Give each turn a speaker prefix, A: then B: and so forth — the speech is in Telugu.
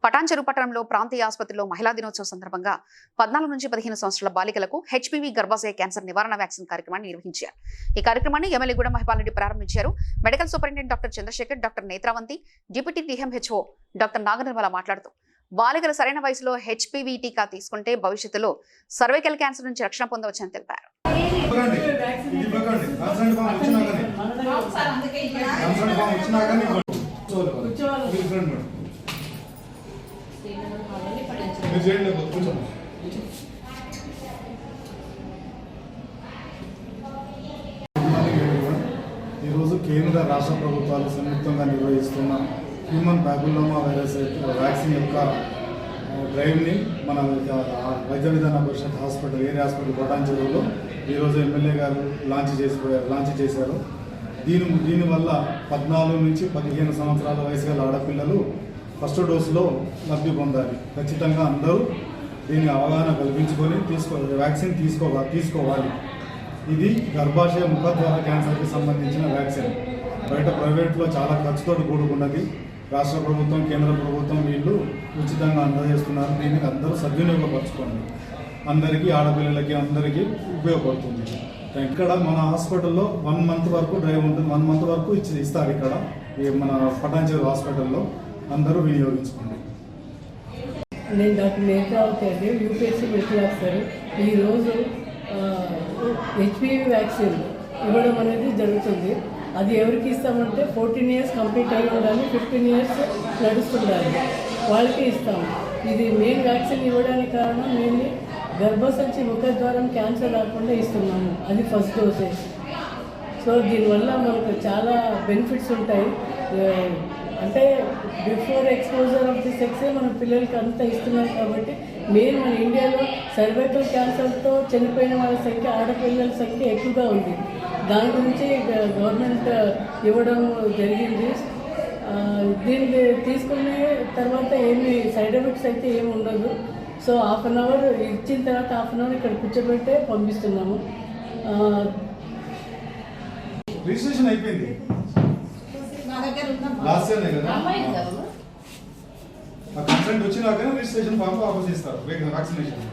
A: పటాన్చెరు పట్టణంలో ప్రాంతీయ ఆసుపత్రిలో మహిళా దినోత్సవం సందర్భంగా 14 నుంచి 15 సంవత్సరాల బాలికలకు హెచ్పివి గర్భాశయ క్యాన్సర్ నివారణ వ్యాక్సిన్ కార్యక్రమాన్ని నిర్వహించారు. ఈ కార్యక్రమాన్ని ఎమ్మెల్యే గూడెం మహిపాల్ రెడ్డి ప్రారంభించారు. Medical superintendent doctor Chandrashekar, doctor Netravanti, deputy DMHO doctor Naganirmala మాట్లాడుతూ బాలికలు సరైన వయసులో హెచ్పివి టీకా తీసుకుంటే భవిష్యత్తులో సర్వైకల్ క్యాన్సర్ నుంచి రక్షణ పొందవచ్చని తెలిపారు.
B: ఈరోజు కేంద్ర రాష్ట్ర ప్రభుత్వాలు సంయుక్తంగా నిర్వహిస్తున్న హ్యూమన్ ప్యాపిలోమా వైరస్ వ్యాక్సిన్ యొక్క డ్రైవ్ని మన వైద్య విధాన పరిషత్ హాస్పిటల్ ఏరియా హాస్పిటల్ పటాన్చెరులో ఈరోజు ఎమ్మెల్యే గారు లాంచ్ చేశారు. దీనివల్ల 14 నుంచి 15 సంవత్సరాల వయసు గల ఆడపిల్లలు ఫస్ట్ డోసులో లబ్ధి పొందాలి. ఖచ్చితంగా అందరూ దీన్ని అవగాహన కల్పించుకొని వ్యాక్సిన్ తీసుకోవాలి. ఇది గర్భాశయ ముఖద్వార క్యాన్సర్కి సంబంధించిన వ్యాక్సిన్. బయట ప్రైవేట్లో చాలా ఖర్చుతో కూడుకున్నది. రాష్ట్ర ప్రభుత్వం, కేంద్ర ప్రభుత్వం వీళ్ళు ఉచితంగా అందజేస్తున్నారు. దీన్ని అందరూ సద్వినియోగపరచుకోండి. అందరికీ, ఆడపిల్లలకి అందరికీ ఉపయోగపడుతుంది. ఇక్కడ మన హాస్పిటల్లో 1 మంత్ వరకు డ్రైవ్ ఉంటుంది. 1 మంత్ వరకు ఇస్తారు. ఇక్కడ మన పటాన్చెరు హాస్పిటల్లో అందరూ వినియోగించుకోండి.
C: నేను డాక్టర్ నేత్రావతి అండి, యూపీఎస్సీ మెడికల్ ఆఫీసర్. ఈరోజు హెచ్పివి వ్యాక్సిన్ ఇవ్వడం అనేది జరుగుతుంది. అది ఎవరికి ఇస్తామంటే 14 ఇయర్స్ కంప్లీట్ అయి ఉండాలి, 15 ఇయర్స్ నడుస్తుండాలి, వాళ్ళకి ఇస్తాము. ఇది మెయిన్ వ్యాక్సిన్ ఇవ్వడానికి కారణం మేము గర్భసంచి ముఖద్వారం క్యాన్సర్ రాకుండా ఇస్తున్నాము. అది ఫస్ట్ డోసేజ్. సో దీనివల్ల మనకు చాలా బెనిఫిట్స్ ఉంటాయి. అంటే బిఫోర్ ఎక్స్పోజర్ ఆఫ్ ది సెక్సే మన పిల్లలకి అంతా ఇస్తున్నాం కాబట్టి మెయిన్ మన ఇండియాలో సర్వైకల్ క్యాన్సర్తో చనిపోయిన వాళ్ళ సంఖ్య, ఆడపిల్లల సంఖ్య ఎక్కువగా ఉంది. దాని గురించి గవర్నమెంట్ ఇవ్వడం జరిగింది. దీన్ని తీసుకునే తర్వాత ఏమి సైడ్ ఎఫెక్ట్స్ అయితే ఏమి ఉండదు. సో హాఫ్ అన్ అవర్ ఇచ్చిన తర్వాత హాఫ్ అన్ అవర్ ఇక్కడ కూర్చోబెట్టే పంపిస్తున్నాము.
B: రిజిస్ట్రేషన్ అయిపోయింది లాస్ట్ ఇయర్ కదా. కన్సెంట్ వచ్చినాక రిజిస్ట్రేషన్ ఫామ్ వాపస్ ఇస్తారు వ్యాక్సినేషన్.